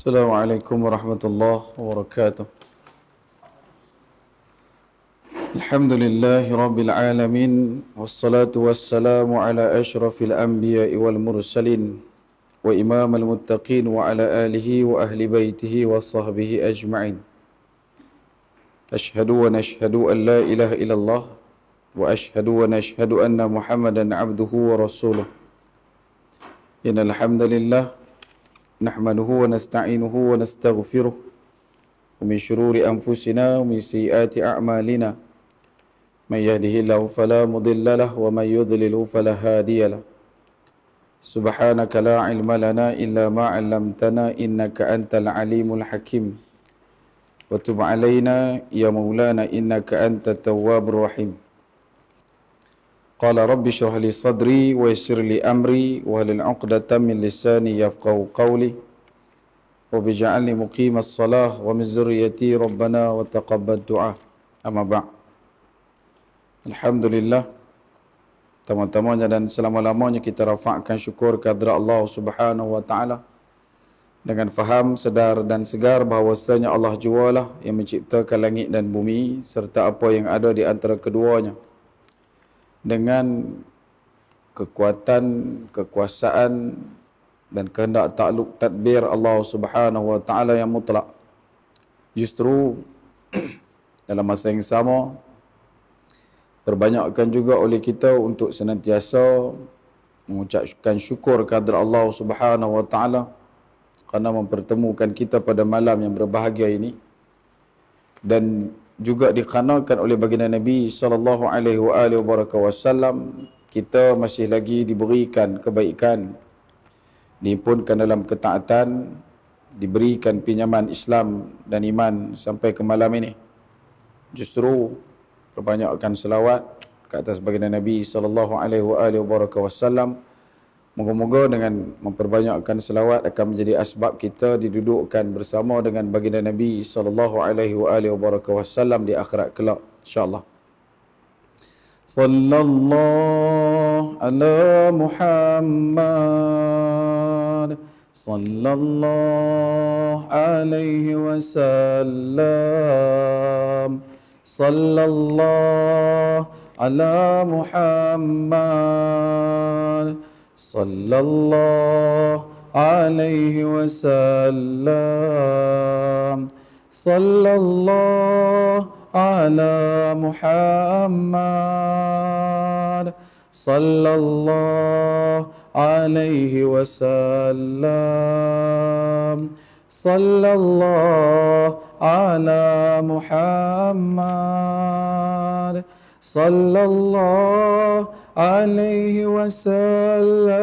Assalamualaikum warahmatullahi wabarakatuh. Alhamdulillahi rabbil alamin, wassalatu wassalamu ala ashrafil anbiya'i wal mursalin wa imamal muttaqin wa ala alihi wa ahli baitihi wa sahbihi ajma'in. Ashhadu wa nashhadu an la ilaha illallah wa ashhadu wa nashhadu anna Muhammadan abduhu wa rasuluh. Innal hamdalillah nahmaduhu wa nasta'inuhu wa nastaghfiruh wa min shururi anfusina wa min sayyiati a'malina man yahdihillahu fala mudilla lahu wa man yudlilhu fala hadiya lahu. Subhanaka la ilma lana illa ma 'allamtana innaka antal alimul hakim. Wa tub 'alaina ya maulana innaka antat tawwabur rahim. Qala rabbi shrah li sadri wa yassir li amri wa hlul 'uqdatam min lisani yafqahu qawli. Rabbi ij'alni muqimas shalah wa min dzurriyyati rabbana wa taqabbal du'a. Amma ba'd. Alhamdulillah, pertama-tamanya dan selama-lamanya kita rafa'kan syukur kehadrat Allah Subhanahu wa taala dengan faham, sedar dan segar bahawasanya Allah jualah yang menciptakan langit dan bumi serta apa yang ada di antara keduanya dengan kekuatan, kekuasaan dan kehendak takluk tadbir Allah Subhanahu wa taala yang mutlak. Justru dalam masa yang sama perbanyakkan juga oleh kita untuk senantiasa mengucapkan syukur kehadrat Allah Subhanahu wa taala kerana mempertemukan kita pada malam yang berbahagia ini, dan juga dikarenakan oleh baginda Nabi sallallahu alaihi wasallam kita masih lagi diberikan kebaikan, diimpunkan dalam ketaatan, diberikan pinjaman Islam dan iman sampai ke malam ini. Justru perbanyakkan selawat ke atas baginda Nabi sallallahu alaihi wasallam. Moga-moga dengan memperbanyakkan selawat akan menjadi asbab kita didudukkan bersama dengan baginda Nabi sallallahu alaihi wasallam di akhirat kelak, insya-Allah. Sallallahu ala Muhammad sallallahu alaihi wasallam. Sallallahu ala Muhammad sallallahu alaihi wasallam. Sallallahu ala Muhammad sallallahu alaihi wasallam. Sallallahu ala Muhammad sallallahu alaihi wasallam.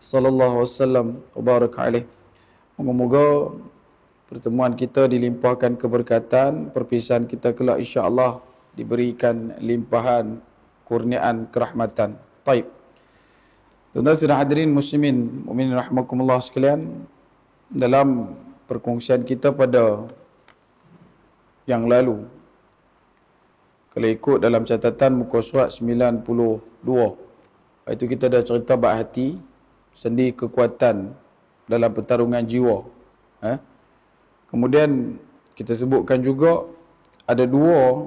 Sallallahu wasallam wa baraka alaihi. Moga-moga pertemuan kita dilimpahkan keberkatan, perpisahan kita kelak insya-Allah diberikan limpahan kurniaan kerahmatan. Baik. Tuan-tuan dan hadirin muslimin mukminin rahimakumullah sekalian, dalam perkongsian kita pada yang lalu, kalau ikut dalam catatan muka surat 92, itu kita dah cerita bab hati, sendi kekuatan dalam pertarungan jiwa. Kemudian kita sebutkan juga ada dua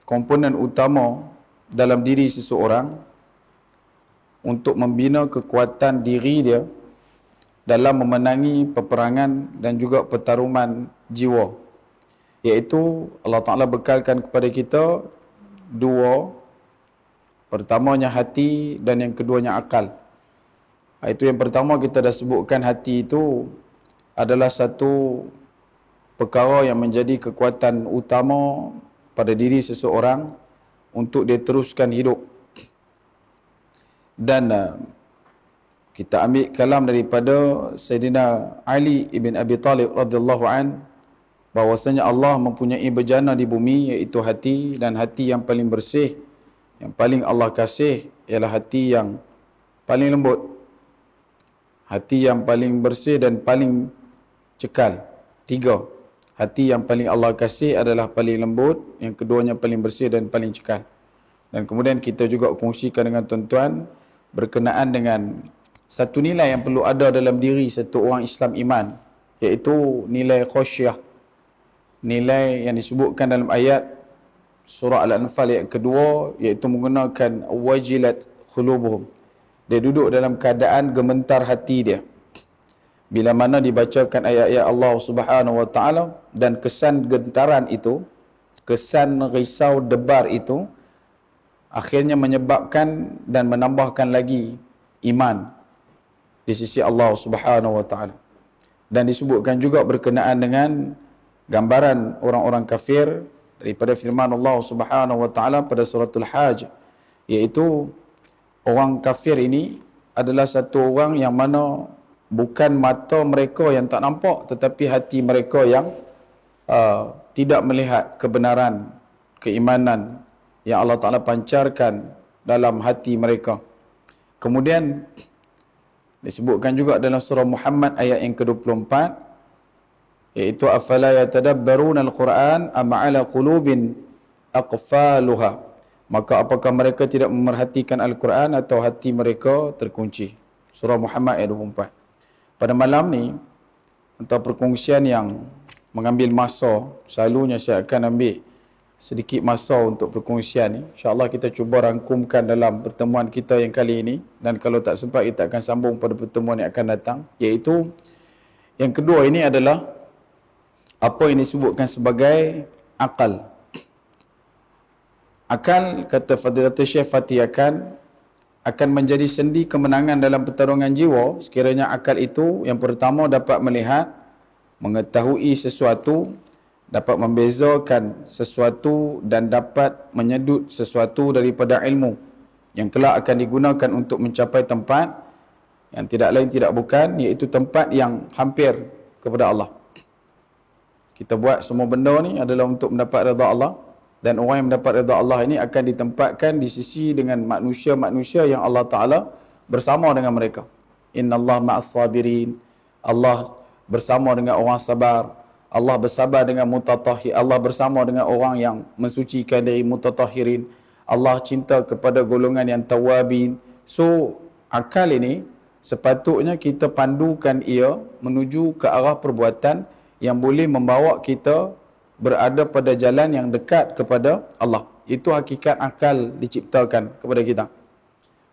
komponen utama dalam diri seseorang untuk membina kekuatan diri dia dalam memenangi peperangan dan juga pertarungan jiwa, iaitu Allah Ta'ala bekalkan kepada kita dua, pertamanya hati dan yang keduanya akal. Itu yang pertama kita dah sebutkan, hati itu adalah satu perkara yang menjadi kekuatan utama pada diri seseorang untuk dia teruskan hidup. Dan kita ambil kalam daripada Sayyidina Ali ibn Abi Talib radhiyallahu an, bahwasanya Allah mempunyai bejana di bumi, iaitu hati, dan hati yang paling bersih, yang paling Allah kasih ialah hati yang paling lembut, hati yang paling bersih dan paling cekal. Tiga. Hati yang paling Allah kasih adalah paling lembut, yang keduanya paling bersih dan paling cekal. Dan kemudian kita juga kongsikan dengan tuan-tuan berkenaan dengan satu nilai yang perlu ada dalam diri satu orang Islam iman, iaitu nilai khasyah. Nilai yang disebutkan dalam ayat surah Al-Anfal ayat kedua, iaitu menggunakan wajilat khulubuhum. Dia duduk dalam keadaan gemetar hati dia bila mana dibacakan ayat-ayat Allah Subhanahu Wa Taala, dan kesan gentaran itu, kesan risau debar itu akhirnya menyebabkan dan menambahkan lagi iman di sisi Allah Subhanahu Wa Taala. Dan disebutkan juga berkenaan dengan gambaran orang-orang kafir daripada firman Allah Subhanahu Wa Taala pada suratul Hajj, iaitu orang kafir ini adalah satu orang yang mana bukan mata mereka yang tak nampak, tetapi hati mereka yang tidak melihat kebenaran, keimanan yang Allah Ta'ala pancarkan dalam hati mereka. Kemudian disebutkan juga dalam surah Muhammad ayat yang ke-24, iaitu afala yatadabbaruna al-Quran am ala qulubin aqfaluha. Maka apakah mereka tidak memerhatikan Al-Quran atau hati mereka terkunci? Surah Muhammad ayat 24. Pada malam ni, untuk perkongsian yang mengambil masa, selalunya saya akan ambil sedikit masa untuk perkongsian ni. InsyaAllah kita cuba rangkumkan dalam pertemuan kita yang kali ini, dan kalau tak sempat kita akan sambung pada pertemuan yang akan datang. Iaitu yang kedua ini adalah apa yang disebutkan sebagai akal. Akal, kata Fadilatul Syekh Fatih, akan menjadi sendi kemenangan dalam pertarungan jiwa sekiranya akal itu yang pertama dapat melihat, mengetahui sesuatu, dapat membezakan sesuatu dan dapat menyedut sesuatu daripada ilmu yang kelak akan digunakan untuk mencapai tempat yang tidak lain tidak bukan, iaitu tempat yang hampir kepada Allah. Kita buat semua benda ni adalah untuk mendapat redha Allah, dan orang yang mendapat redha Allah ini akan ditempatkan di sisi dengan manusia-manusia yang Allah Ta'ala bersama dengan mereka. Innallaha ma'as sabirin. Allah bersama dengan orang sabar. Allah bersabar dengan mutatahhir. Allah bersama dengan orang yang mensucikan dari mutatahirin. Allah cinta kepada golongan yang tawabin. So, akal ini sepatutnya kita pandukan ia menuju ke arah perbuatan yang boleh membawa kita berada pada jalan yang dekat kepada Allah. Itu hakikat akal diciptakan kepada kita.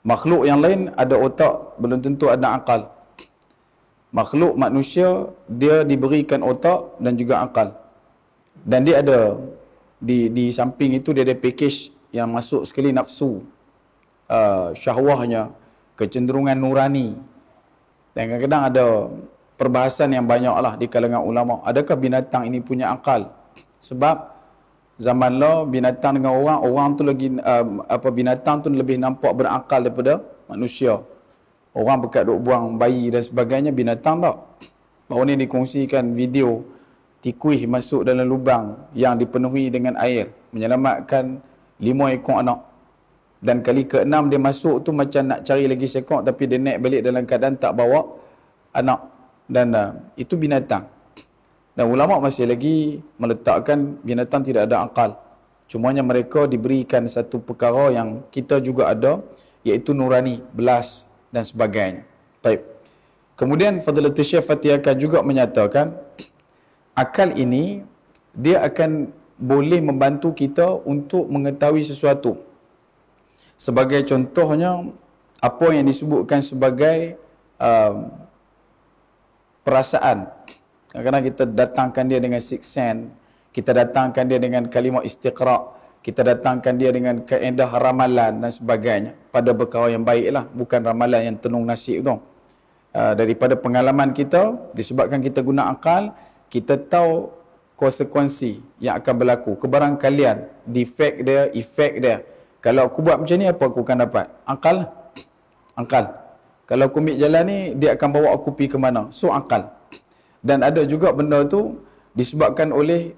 Makhluk yang lain ada otak, belum tentu ada akal. Makhluk manusia, dia diberikan otak dan juga akal. Dan dia ada, di samping itu dia ada package yang masuk sekali nafsu, syahwahnya, kecenderungan nurani. Dan kadang-kadang ada perbahasan yang banyak lah di kalangan ulama. Adakah binatang ini punya akal? Sebab zaman law binatang dengan orang tu lagi binatang tu lebih nampak berakal daripada manusia. Orang bekat duk buang bayi dan sebagainya, binatang tak. Baru ni dikongsikan video tikuih masuk dalam lubang yang dipenuhi dengan air, menyelamatkan 5 ekor anak. Dan kali ke-6 dia masuk tu macam nak cari lagi sekok, tapi dia naik balik dalam keadaan tak bawa anak. Dan itu binatang. Dan ulama masih lagi meletakkan binatang tidak ada akal. Cumanya mereka diberikan satu perkara yang kita juga ada, iaitu nurani, belas dan sebagainya. Baik. Kemudian Fadilatul Syekh Fatih akan juga menyatakan akal ini dia akan boleh membantu kita untuk mengetahui sesuatu. Sebagai contohnya apa yang disebutkan sebagai perasaan. Kadang-kadang kita datangkan dia dengan sixth sense, kita datangkan dia dengan kalimah istiqra', kita datangkan dia dengan kaedah ramalan dan sebagainya. Pada perkara yang baiklah, bukan ramalan yang tenung nasib tu. Daripada pengalaman kita, disebabkan kita guna akal, kita tahu konsekuensi yang akan berlaku, kebarangkalian, defect dia, efek dia. Kalau aku buat macam ni, apa aku akan dapat? Akal. Akal. Kalau aku ambil jalan ni, dia akan bawa aku pergi ke mana? So, akal. Dan ada juga benda tu disebabkan oleh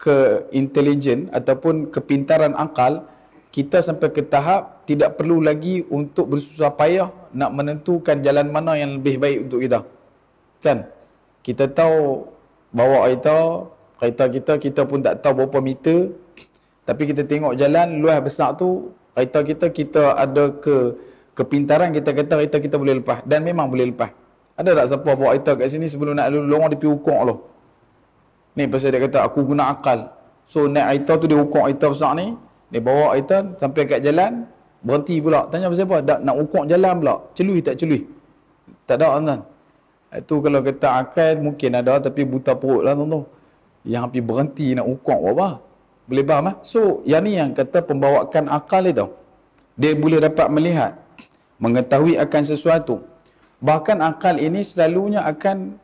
keintelijen ataupun kepintaran akal, kita sampai ke tahap tidak perlu lagi untuk bersusah payah nak menentukan jalan mana yang lebih baik untuk kita. Kan? Kita tahu bawa kereta kita pun tak tahu berapa meter, tapi kita tengok jalan luas besar tu, kereta kita ada kepintaran kita boleh lepas. Dan memang boleh lepas. Ada tak siapa bawa kita kat sini sebelum nak lalu lorong dia pergi ukur loh. Ni pasal dia kata aku guna akal. So naik kereta tu dia ukur kereta besar ni, dia bawa kereta sampai kat jalan, berhenti pula. Tanya pasal apa? Nak ukur jalan pula. Celui tak celui? Tak ada tuan. Itu kalau kata akal mungkin ada, tapi buta perut lah tuan. Yang hampir berhenti nak ukur apa? Boleh faham ah? So yang ni yang kata pembawaan akal itu. Dia boleh dapat melihat, mengetahui akan sesuatu. Bahkan akal ini selalunya akan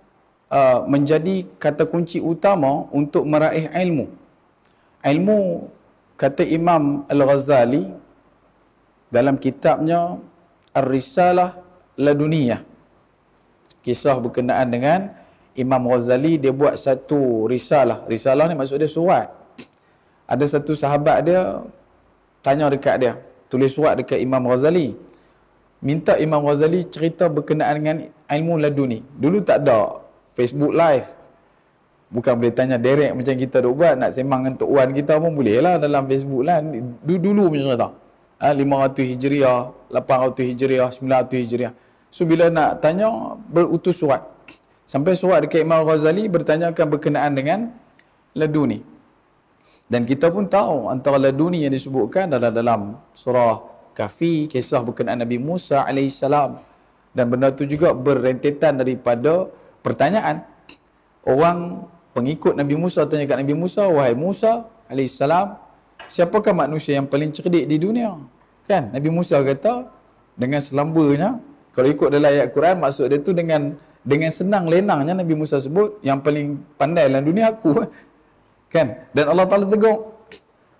menjadi kata kunci utama untuk meraih ilmu. Ilmu, kata Imam Al-Ghazali dalam kitabnya Ar-Risalah Laduniyah, kisah berkenaan dengan Imam Ghazali, dia buat satu risalah. Risalah ni maksud dia surat. Ada satu sahabat dia tanya dekat dia, tulis surat dekat Imam Ghazali, minta Imam Ghazali cerita berkenaan dengan ilmu laduni. Dulu tak ada Facebook Live. Bukan boleh tanya direct macam kita duk buat, nak sembang dengan Tok Wan kita pun boleh lah dalam Facebook lah. Dulu punya cerita. 500 Hijriah, 800 Hijriah, 900 Hijriah. So bila nak tanya, berutus surat. Sampai surat dekat Imam Ghazali bertanyakan berkenaan dengan laduni. Dan kita pun tahu antara laduni yang disebutkan dalam surah Kahfi, kisah berkenaan Nabi Musa AS. Dan benda tu juga berrentetan daripada pertanyaan. Orang pengikut Nabi Musa tanya kat Nabi Musa, wahai Musa AS, siapakah manusia yang paling cerdik di dunia? Kan? Nabi Musa kata, dengan selambanya, kalau ikut dalam ayat Quran, maksud dia tu dengan senang lenangnya Nabi Musa sebut, yang paling pandai dalam dunia aku. Kan? Dan Allah Ta'ala tegur.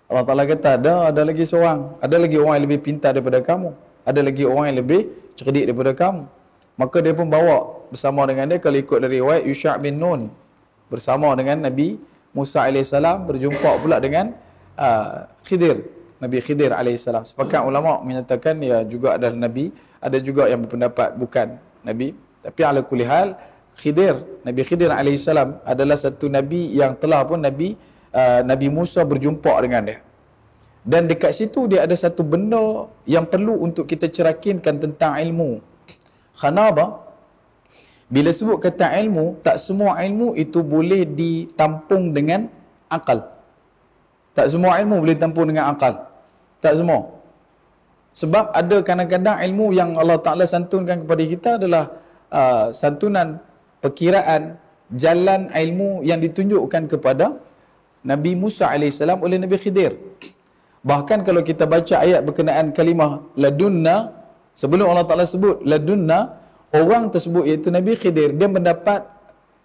Allah Ta'ala kata, ada lagi seorang. Ada lagi orang yang lebih pintar daripada kamu. Ada lagi orang yang lebih cerdik daripada kamu. Maka dia pun bawa bersama dengan dia, kalau ikut dari riwayat, Yusha' bin Nun. Bersama dengan Nabi Musa AS, berjumpa pula dengan Khidir. Nabi Khidir AS. Sepakat ulama' menyatakan ya juga adalah Nabi. Ada juga yang berpendapat bukan Nabi. Tapi ala kulli hal, Khidir, Nabi Khidir AS adalah satu Nabi yang telah pun Nabi Musa berjumpa dengan dia. Dan dekat situ dia ada satu benda yang perlu untuk kita cerakinkan tentang ilmu. Kenapa? Bila sebut kata ilmu, tak semua ilmu itu boleh ditampung dengan akal. Tak semua ilmu boleh ditampung dengan akal. Tak semua. Sebab ada kadang-kadang ilmu yang Allah Ta'ala santunkan kepada kita adalah santunan perkiraan jalan ilmu yang ditunjukkan kepada Nabi Musa AS oleh Nabi Khidir. Bahkan kalau kita baca ayat berkenaan kalimah ladunna, sebelum Allah Ta'ala sebut ladunna, orang tersebut iaitu Nabi Khidir, dia mendapat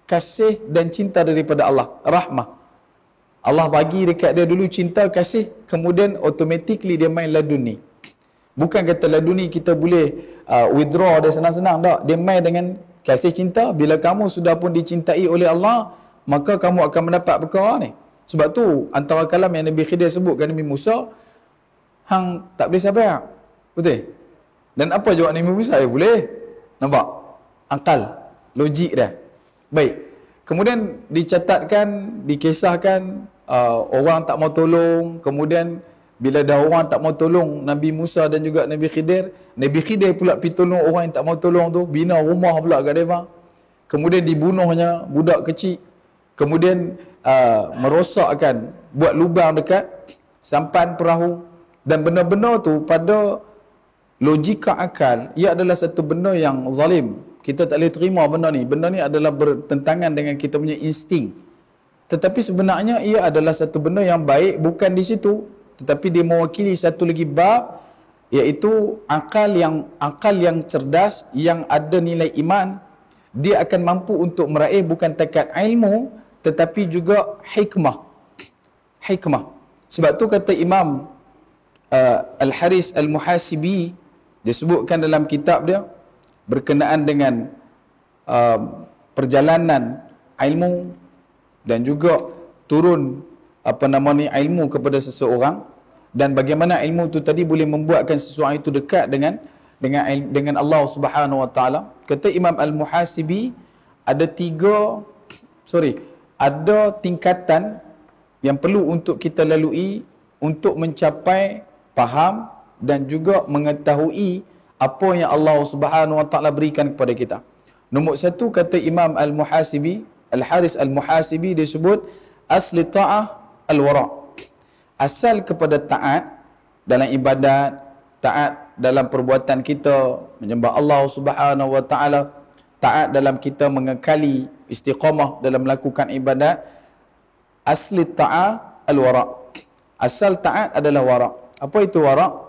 kasih dan cinta daripada Allah, rahmah. Allah bagi dekat dia dulu cinta, kasih, kemudian automatically dia main laduni. Bukan kata laduni kita boleh withdraw dia senang-senang, tak. Dia main dengan kasih cinta. Bila kamu sudah pun dicintai oleh Allah, maka kamu akan mendapat perkara ni. Sebab tu antara kalam yang Nabi Khidir sebutkan Nabi Musa, hang tak boleh sabar. Betul? Dan apa jawab Nabi Musa? Boleh. Nampak? Akal, logik dah. Baik. Kemudian dicatatkan, dikisahkan orang tak mau tolong. Kemudian bila dah orang tak mau tolong Nabi Musa dan juga Nabi Khidir, Nabi Khidir pula pergi tolong orang yang tak mau tolong tu, bina rumah pula kat mereka. Kemudian dibunuhnya budak kecil. Kemudian merosakkan, buat lubang dekat sampan perahu. Dan benda-benda tu pada logika akal, ia adalah satu benda yang zalim. Kita tak boleh terima benda ni. Benda ni adalah bertentangan dengan kita punya insting. Tetapi sebenarnya ia adalah satu benda yang baik, bukan di situ. Tetapi dia mewakili satu lagi bab, iaitu akal yang cerdas, yang ada nilai iman. Dia akan mampu untuk meraih bukan takat ilmu, tetapi juga hikmah. Hikmah. Sebab tu kata Imam Al-Haris Al-Muhasibi, dia sebutkan dalam kitab dia berkenaan dengan perjalanan ilmu dan juga turun ilmu kepada seseorang, dan bagaimana ilmu tu tadi boleh membuatkan seseorang itu dekat dengan Allah Subhanahu Wa Taala. Kata Imam Al-Muhasibi, ada tingkatan yang perlu untuk kita lalui untuk mencapai faham dan juga mengetahui apa yang Allah Subhanahu Wa Taala berikan kepada kita. Nombor satu, kata Imam Al-Muhasibi, Al-Haris Al-Muhasibi, dia sebut asli ta'ah al-wara'. Asal kepada taat dalam ibadat, taat dalam perbuatan kita menyembah Allah Subhanahu Wa Taala, taat dalam kita mengekali istiqamah dalam melakukan ibadat. Asli ta'ah al-wara'. Asal taat adalah wara'. Apa itu wara'?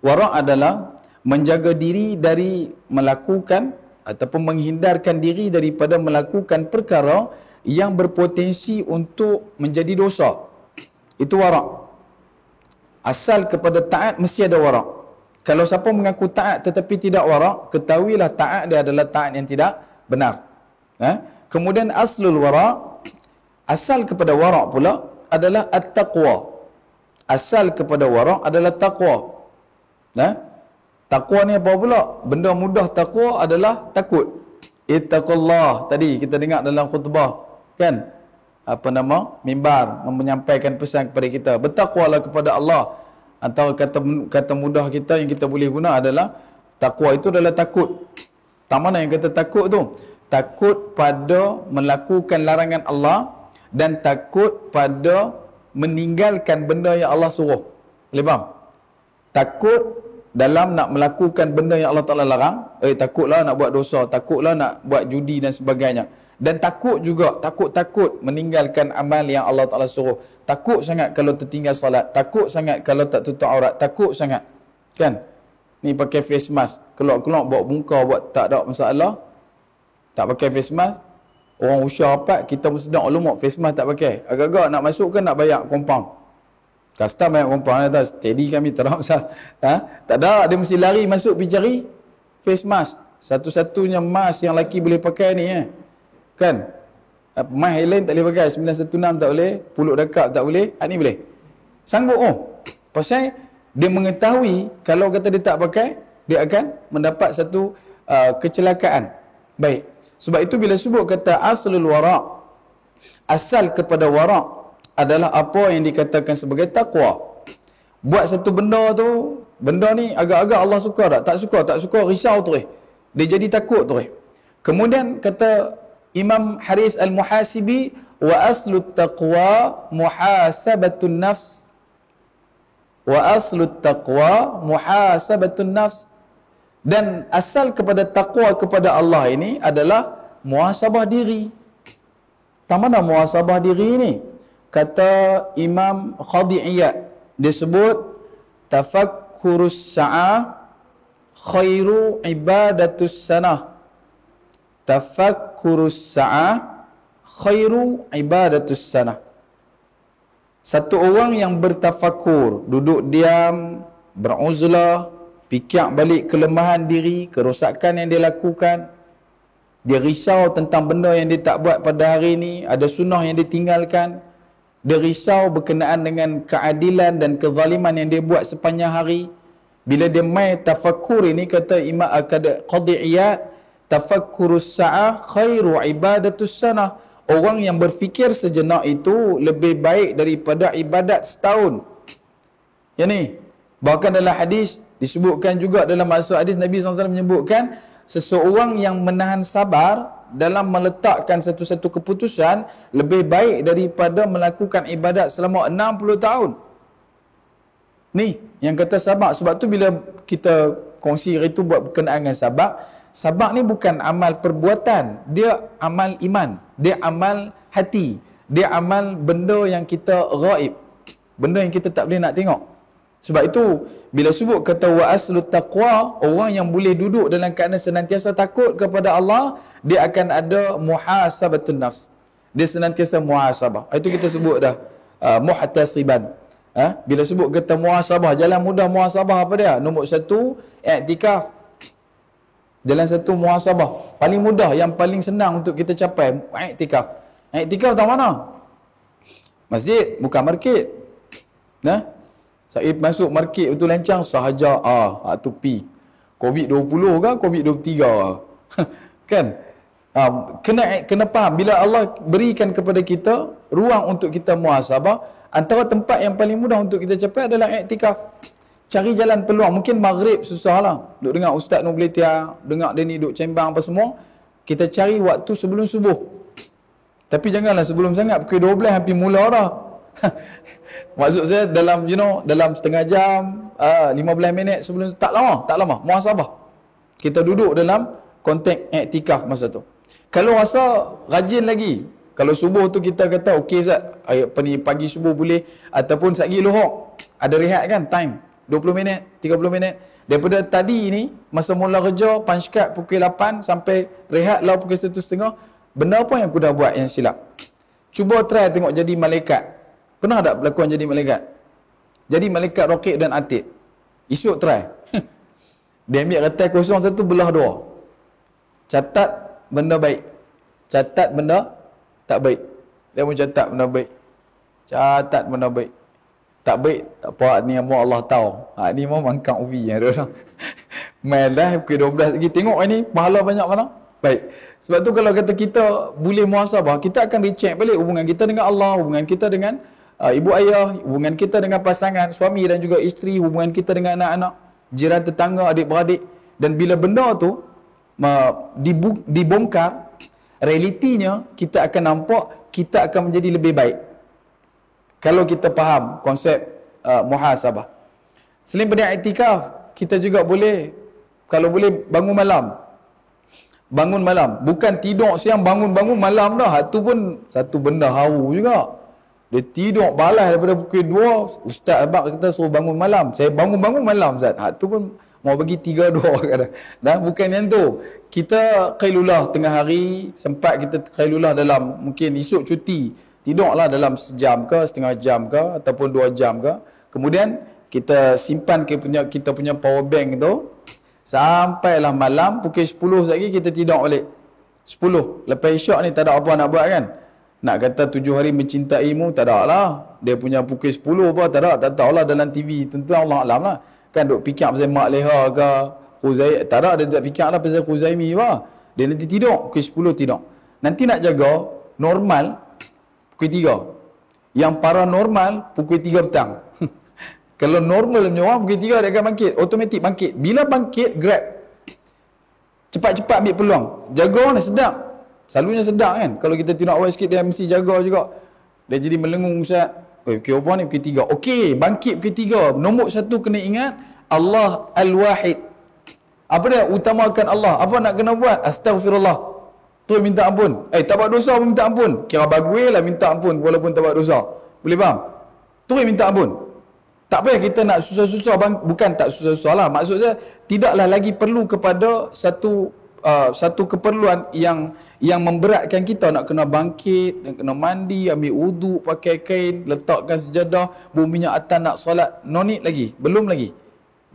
Wara' adalah menjaga diri dari melakukan ataupun menghindarkan diri daripada melakukan perkara yang berpotensi untuk menjadi dosa. Itu wara'. Asal kepada taat mesti ada wara'. Kalau siapa mengaku taat tetapi tidak wara', ketahuilah taat dia adalah taat yang tidak benar. Kemudian aslul wara', asal kepada wara' pula adalah at-taqwa. Asal kepada wara' adalah taqwa. Takwa ni apa pula? Benda mudah takwa adalah takut. Ittaqullah. Tadi kita dengar dalam khutbah, kan? Mimbar menyampaikan pesan kepada kita. Bertakwalah kepada Allah. Antara kata mudah kita yang kita boleh guna adalah takwa itu adalah takut. Tak mana yang kata takut tu? Takut pada melakukan larangan Allah dan takut pada meninggalkan benda yang Allah suruh. Boleh faham? Takut dalam nak melakukan benda yang Allah Ta'ala larang. Takutlah nak buat dosa, takutlah nak buat judi dan sebagainya. Dan takut juga, takut meninggalkan amal yang Allah Ta'ala suruh. Takut sangat kalau tertinggal salat, takut sangat kalau tak tutup aurat, takut sangat. Kan? Ni pakai face mask, kelak-kelak buat muka, buat tak ada masalah. Tak pakai face mask, orang usia rapat, kita mesti nak ulama face mask tak pakai. Agak-agak nak masuk kan nak bayar compound. Custom yang compound dah steady kami tak ada masalah. Tak ada, dia mesti lari masuk pergi cari face mask. Satu-satunya mask yang lelaki boleh pakai ni kan. Mask yang lain tak boleh pakai, 916 tak boleh, Pulut Dakap tak boleh, ni boleh. Sanggup pasal dia mengetahui kalau kata dia tak pakai, dia akan mendapat satu kecelakaan. Baik. Sebab itu bila sebut kata aslul wara', asal kepada wara' adalah apa yang dikatakan sebagai takwa. Buat satu benda tu, benda ni agak-agak Allah suka tak? Tak suka, risau terus. Dia jadi takut terus. Kemudian kata Imam Haris Al-Muhasibi, wa aslut taqwa muhasabatun nafs. Wa aslut taqwa muhasabatun nafs. Dan asal kepada takwa kepada Allah ini adalah muhasabah diri. Tak mana muhasabah diri ini? Kata Imam Khadi'iyat, dia sebut tafakkurus sa'ah khairu ibadatus sanah. Tafakkurus sa'ah khairu ibadatus sanah. Satu orang yang bertafakur, duduk diam, beruzlah, fikir balik kelemahan diri, kerosakan yang dia lakukan, dia risau tentang benda yang dia tak buat pada hari ini, ada sunnah yang dia tinggalkan, dia risau berkenaan dengan keadilan dan kezaliman yang dia buat sepanjang hari. Bila dia mai tafakkur ini, kata Imam Qadi'iyat, tafakkurus sa'ah khairu ibadatus sanah. Orang yang berfikir sejenak itu lebih baik daripada ibadat setahun. Yang ni, bahkan dalam hadis disebutkan juga, dalam maksud hadis Nabi SAW menyebutkan, seseorang yang menahan sabar dalam meletakkan satu-satu keputusan lebih baik daripada melakukan ibadat selama 60 tahun. Ni yang kata sabar. Sebab tu bila kita kongsi itu buat berkenaan dengan sabar, sabar ni bukan amal perbuatan, dia amal iman, dia amal hati, dia amal benda yang kita ghaib, benda yang kita tak boleh nak tengok. Sebab itu bila sebut kata wa aslut taqwa, orang yang boleh duduk dalam keadaan senantiasa takut kepada Allah, dia akan ada muhasabatun nafs. Dia senantiasa muhasabah. Itu kita sebut dah muhtasiban. Bila sebut kata muhasabah, jalan mudah muhasabah apa dia? Nombor satu, i'tikaf. Jalan satu muhasabah paling mudah, yang paling senang untuk kita capai, i'tikaf. I'tikaf tak mana? Masjid, bukan market. Saya masuk market betul lancang sahaja tu pi. COVID-20 ke COVID-23 kan? Kena faham, bila Allah berikan kepada kita ruang untuk kita muhasabah, antara tempat yang paling mudah untuk kita capai adalah i'tikaf. cari jalan peluang. Mungkin maghrib susah lah. Duk dengar Ustaz Nur Beletia, dengar dia ni duk cembang apa semua. Kita cari waktu sebelum subuh. Tapi janganlah sebelum sangat, pukul 12 hampir mula dah. Maksud saya dalam dalam setengah jam, 15 minit sebelum, tak lama, muhasabah. Kita duduk dalam konteks iktikaf masa tu. Kalau rasa rajin lagi, kalau subuh tu kita kata okey Zat, pagi subuh boleh, ataupun satgi lohok, ada rehat kan, time 20 minit, 30 minit. Daripada tadi ni, masa mula kerja, punch-card pukul 8 sampai rehat lah pukul 1:30, benda apa yang aku dah buat yang silap? Cuba try tengok jadi malaikat. Pernah tak berlakuan jadi malaikat? Jadi malaikat Raqib dan Atid. Esok try. Dia ambil retai kosong satu, belah dua. Catat benda baik. Catat benda tak baik. Dia pun catat benda baik. Catat benda baik. Tak baik, tak apa, ni Allah tahu. Ni mau mangkang ubi yang ada orang. Main dah pukul 12 lagi. Tengok ni, pahala banyak mana? Baik. Sebab tu kalau kata kita boleh muhasabah, kita akan recheck balik hubungan kita dengan Allah, hubungan kita dengan ibu ayah, hubungan kita dengan pasangan, suami dan juga isteri, hubungan kita dengan anak-anak, jiran tetangga, adik-beradik. Dan bila benda tu dibongkar, realitinya kita akan nampak kita akan menjadi lebih baik. Kalau kita faham konsep muhasabah. Selain pada iktikaf, kita juga boleh, kalau boleh, bangun malam. Bangun malam. Bukan tidur siang, bangun malam dah. Itu pun satu benda haru juga. Dia tidur balas daripada pukul 2. Ustaz Abang kita suruh bangun malam. Saya bangun malam Ustaz. Itu pun mau bagi 3-2 kadang. Dan bukan yang tu. Kita qailulah tengah hari. Sempat kita qailulah dalam, mungkin esok cuti. Tidurlah dalam sejam ke, setengah jam ke, ataupun 2 jam ke. Kemudian kita simpan kita punya power bank tu. Sampailah malam, pukul 10 lagi kita tidur balik. 10. Lepas isyak ni tak ada apa nak buat kan. Nak kata 7 hari mencintaimu, tak ada lah. Dia punya pukul 10 apa, tak ada. Tak tahu lah dalam TV. Tentu Allah Alam lah. Kan duk fikir pasal Mak Leha ke, Khuzaimi. Tak ada, dia tak fikir lah pasal Khuzaimi apa. Dia nanti tidur, pukul 10 tidur. Nanti nak jaga, normal, pukul 3. Yang paranormal, pukul 3 petang. Kalau normal punya orang, pukul 3 dia akan bangkit. Automatik bangkit. Bila bangkit, grab. Cepat-cepat ambil peluang. Jaga ni sedap. Selalunya sedap kan. Kalau kita tidak awal sikit, dia mesti jaga juga. Dia jadi melengung Ustaz. Pukul apa ni? Pukul 3. Okey, bangkit pukul 3. Nombor 1 kena ingat, Allah Al-Wahid. Apa dia? Utamakan Allah. Apa nak kena buat? Astaghfirullah. Tu minta ampun. Tak buat dosa pun minta ampun. Kira bagus lah minta ampun walaupun tak buat dosa. Boleh faham? Tu minta ampun. Tak payah kita nak susah-susah, bukan tak susah-susah lah. Maksud saya, tidaklah lagi perlu kepada satu keperluan yang memberatkan kita nak kena bangkit, nak kena mandi, ambil wudu, pakai kain, letakkan sejadah, buminya atas nak solat. No need lagi. Belum lagi.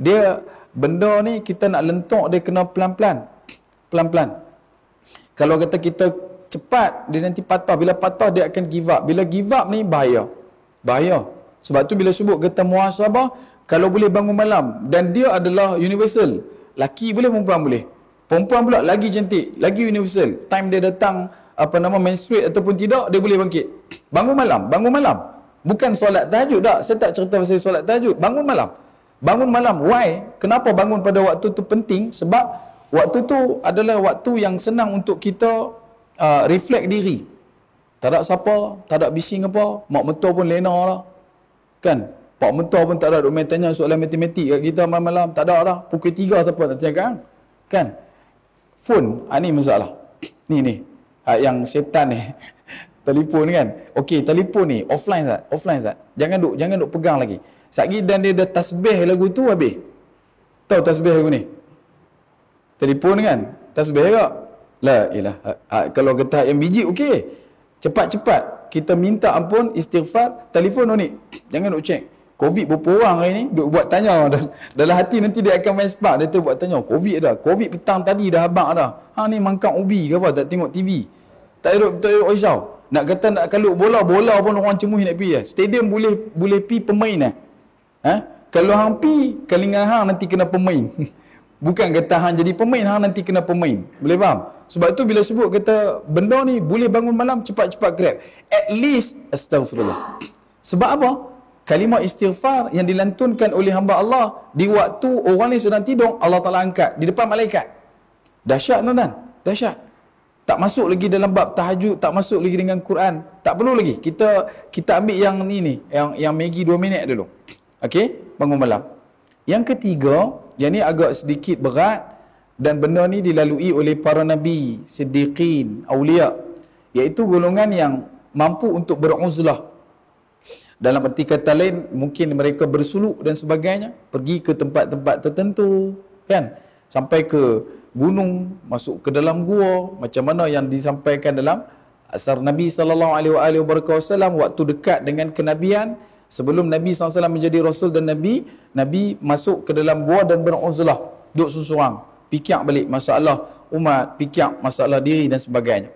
Dia, benda ni kita nak lentok, dia kena pelan-pelan. Pelan-pelan. Kalau kata kita cepat, dia nanti patah. Bila patah, dia akan give up. Bila give up ni, bahaya. Bahaya. Sebab tu bila sebut kata muhasabah, kalau boleh bangun malam. Dan dia adalah universal. Laki boleh, perempuan boleh. Perempuan pula lagi cantik, lagi universal. Time dia datang, menstruate ataupun tidak, dia boleh bangkit. Bangun malam, bangun malam. Bukan solat tahajud tak. Saya tak cerita pasal solat tahajud. Bangun malam. Bangun malam. Why? Kenapa bangun pada waktu tu penting? Sebab waktu tu adalah waktu yang senang untuk kita reflect diri. Tak ada siapa, tak ada bising apa. Mak mentua pun lena lah. Kan? Pak mentua pun tak ada duk main tanya soalan matematik kat kita malam-malam. Tak ada lah. Pukul 3 siapa nak tanya kan? Phone, ni masalah. Ni. Yang syaitan ni. Telefon kan. Okey, telefon ni offline Zat. Jangan duk pegang lagi. Satgi dan dia dah tasbih lagu tu habis. Tahu tasbih lagu ni? Telefon kan? Tasbih ke? La ilaha. Kalau kata yang biji okey. Cepat-cepat kita minta ampun, istighfar, telefon ni. Jangan duk check. Covid berapa orang hari ni duk buat tanya dalam hati, nanti dia akan main spark, dia tu buat tanya Covid dah. Covid petang tadi dah habaq dah. Ni mangkang ubi ke apa, tak tengok TV. Tak duk risau. Nak kata nak kaluk bola pun orang cemuh nak pergi. Stadium boleh pi pemain Kalau hang pi, kalingan hang nanti kena pemain. Bukan kata hang jadi pemain, hang nanti kena pemain. Boleh faham? Sebab tu bila sebut kata benda ni boleh bangun malam, cepat-cepat grab. At least astaghfirullah. Sebab apa? kalimah istighfar yang dilantunkan oleh hamba Allah di waktu orang ni sedang tidur, Allah Ta'ala angkat di depan malaikat. Dahsyat tuan-tuan, dahsyat. Tak masuk lagi dalam bab tahajud, tak masuk lagi dengan Quran. Tak perlu lagi. Kita ambil yang ni, yang Maggi 2 minit dulu. Okey, bangun malam. Yang ketiga, yang ni agak sedikit berat dan benda ni dilalui oleh para nabi, siddiqin, awliya, iaitu golongan yang mampu untuk beruzlah. Dalam arti kata lain, mungkin mereka bersuluk dan sebagainya, pergi ke tempat-tempat tertentu, kan? Sampai ke gunung, masuk ke dalam gua, macam mana yang disampaikan dalam asar Nabi SAW waktu dekat dengan kenabian, sebelum Nabi SAW menjadi Rasul dan Nabi masuk ke dalam gua dan beruzlah, duduk seorang, fikir balik masalah umat, fikir masalah diri dan sebagainya.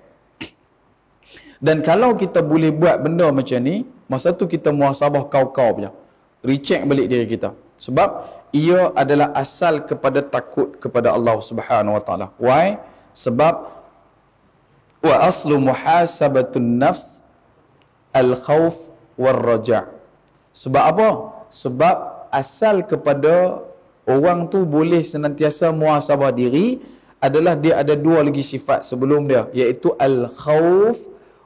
Dan kalau kita boleh buat benda macam ni, masa tu kita muhasabah kau-kau punya. Recheck balik diri kita. Sebab ia adalah asal kepada takut kepada Allah Subhanahu Wa Taala. Why? Sebab wa aslu muhasabatun nafs al-khawf war-raja'. Sebab apa? Sebab asal kepada orang tu boleh senantiasa muhasabah diri adalah dia ada dua lagi sifat sebelum dia, iaitu al-khawf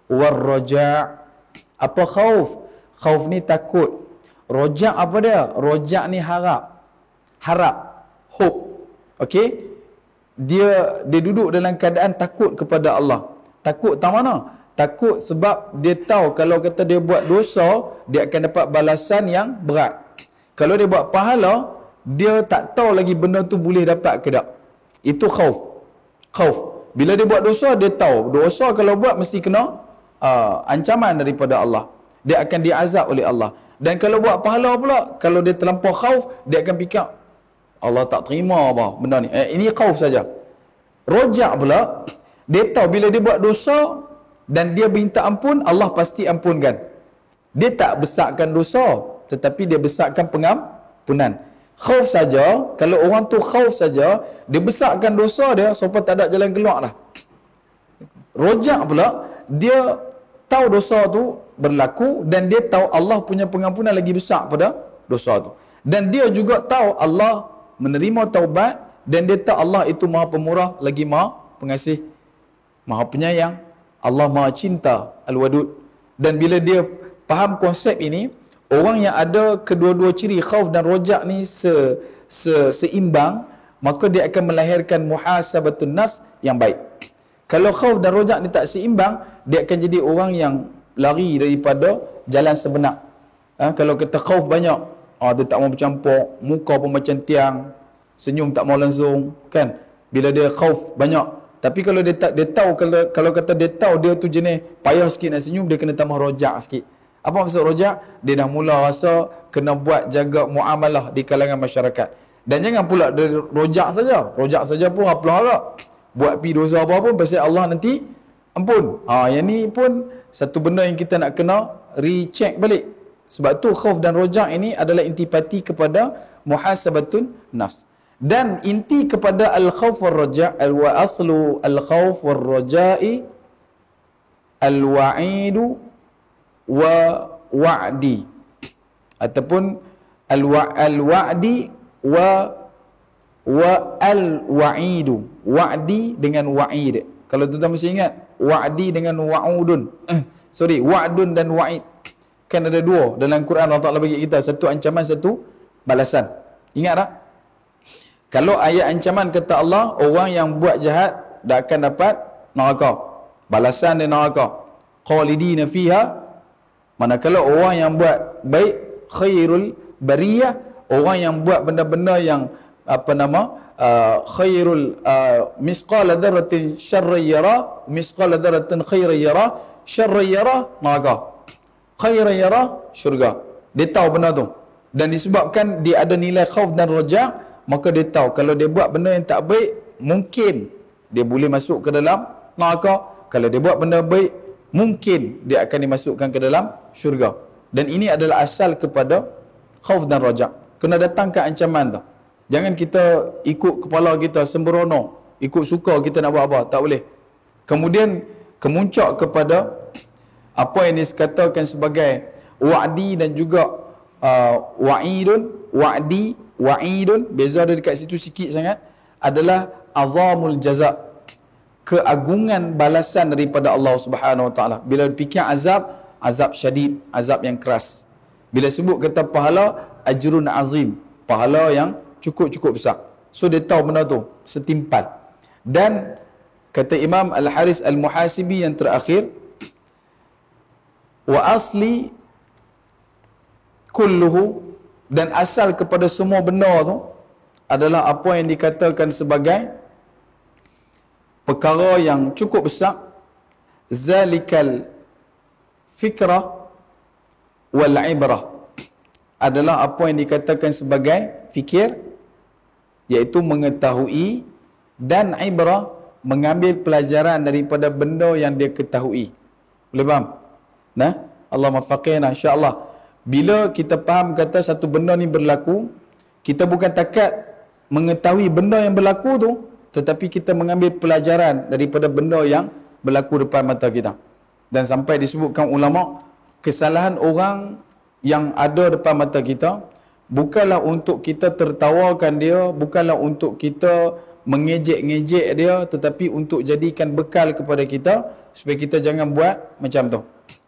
war-raja'. Apa khauf? Khauf ni takut. Raja' apa dia? Raja' ni harap. Harap, hope. Okey? Dia duduk dalam keadaan takut kepada Allah. Takut tak mana? Takut sebab dia tahu kalau kata dia buat dosa, dia akan dapat balasan yang berat. Kalau dia buat pahala, dia tak tahu lagi benda tu boleh dapat ke tak. Itu khauf. Khauf. Bila dia buat dosa, dia tahu dosa kalau buat mesti kena ancaman daripada Allah. Dia akan diazab oleh Allah. Dan kalau buat pahala pula, kalau dia terlampau khauf, dia akan fikir Allah tak terima apa benda ni. Ini khauf saja. Raja' pula, dia tahu bila dia buat dosa dan dia minta ampun, Allah pasti ampunkan. Dia tak besarkan dosa, tetapi dia besarkan pengampunan. Khauf saja, kalau orang tu khauf saja, dia besarkan dosa dia supaya tak ada jalan keluar dah. Raja' pula, dia tahu dosa tu berlaku dan dia tahu Allah punya pengampunan lagi besar pada dosa tu. Dan dia juga tahu Allah menerima taubat dan dia tahu Allah itu Maha Pemurah lagi Maha Pengasih, Maha Penyayang. Allah Maha Cinta, Al-Wadud. Dan bila dia faham konsep ini, orang yang ada kedua-dua ciri khauf dan raja' ni seimbang, maka dia akan melahirkan muhasabatun nafs yang baik. Kalau khauf dan raja' ni tak seimbang, dia akan jadi orang yang lari daripada jalan sebenar. Kalau kita khauf banyak, dia tak mau bercampur, muka pun macam tiang, senyum tak mau langsung, kan? Bila dia khauf banyak. Tapi kalau dia tahu, kalau kata dia tahu dia tu jenis payah sikit nak senyum, dia kena tambah raja' sikit. Apa maksud raja'? Dia dah mula rasa kena buat jaga muamalah di kalangan masyarakat. Dan jangan pula dia rojak saja. Rojak saja pun apa harap. Buat pi dosa apa pun pasal Allah nanti ampun. Yang ni pun satu benda yang kita nak kena recheck balik. Sebab tu khauf dan rojak ini adalah intipati kepada muhasabatun nafs. Dan inti kepada al-khauf wal raja' wa aslu al-khauf wal raja'i al-wa'idu wa wa'di, ataupun al-wa'di wa al-wa'idu. Wa'di dengan wa'id. Kalau tuan-tuan mesti ingat, wa'di dengan wa'udun. Wa'dun dan wa'id. Kan ada dua dalam Quran. Allah Ta'ala bagi kita satu ancaman, satu balasan. Ingat tak? Kalau ayat ancaman kata Allah, orang yang buat jahat dah akan dapat neraka. Balasan dia neraka. Khalidina fiha. Manakala orang yang buat baik, khairul bariyah, orang yang buat benda-benda yang khairul misqala dzarratin syarran yara, misqala dzarratin khairan yara, syarran yara, neraka. Khairan yara, syurga. Dia tahu benda tu. Dan disebabkan dia ada nilai khauf dan raja', maka dia tahu kalau dia buat benda yang tak baik, mungkin dia boleh masuk ke dalam neraka. Kalau dia buat benda baik, mungkin dia akan dimasukkan ke dalam syurga. Dan ini adalah asal kepada khauf dan raja'. Kena datangkan ancaman tu. Jangan kita ikut kepala kita sembrono, ikut suka kita nak buat apa, tak boleh. Kemudian kemuncak kepada apa yang dikatakan sebagai wa'di dan juga wa'idun, wa'di, wa'idun, beza dia dekat situ sikit sangat, adalah azamul jaza, keagungan balasan daripada Allah Subhanahu Wa Taala. Bila fikir azab, azab syadid, azab yang keras. Bila sebut kata pahala, ajrun azim, pahala yang cukup-cukup besar. So dia tahu benda tu setimpal. Dan kata Imam Al-Haris Al-Muhasibi yang terakhir, wa asli kulluhu, dan asal kepada semua benda tu adalah apa yang dikatakan sebagai perkara yang cukup besar, zalikal fikrah wal ibrah, adalah apa yang dikatakan sebagai fikir, iaitu mengetahui, dan ibrah, mengambil pelajaran daripada benda yang dia ketahui. Boleh faham? Nah, Allah mafaqihna insya-Allah. Bila kita faham kata satu benda ni berlaku, kita bukan takat mengetahui benda yang berlaku tu, tetapi kita mengambil pelajaran daripada benda yang berlaku depan mata kita. Dan sampai disebutkan ulama, kesalahan orang yang ada depan mata kita bukanlah untuk kita tertawakan dia, bukanlah untuk kita mengejek-ngejek dia, tetapi untuk jadikan bekal kepada kita supaya kita jangan buat macam tu.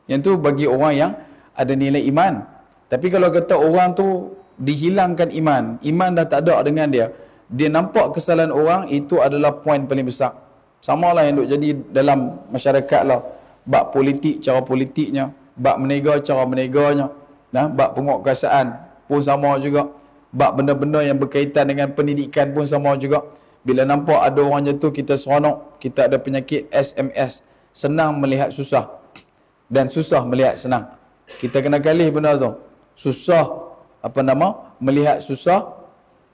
Yang tu bagi orang yang ada nilai iman. Tapi kalau kata orang tu dihilangkan iman, iman dah tak ada dengan dia, dia nampak kesalahan orang, itu adalah poin paling besar. Sama lah yang duk jadi dalam masyarakat lah. Bab politik, cara politiknya. Bab menega, cara meneganya. Bab penguatkuasaan pun sama juga. Bab benda-benda yang berkaitan dengan pendidikan pun sama juga. Bila nampak ada orang jatuh, kita seronok. Kita ada penyakit SMS. Senang melihat susah. Dan susah melihat senang. Kita kena kalih benda tu. Susah, melihat susah.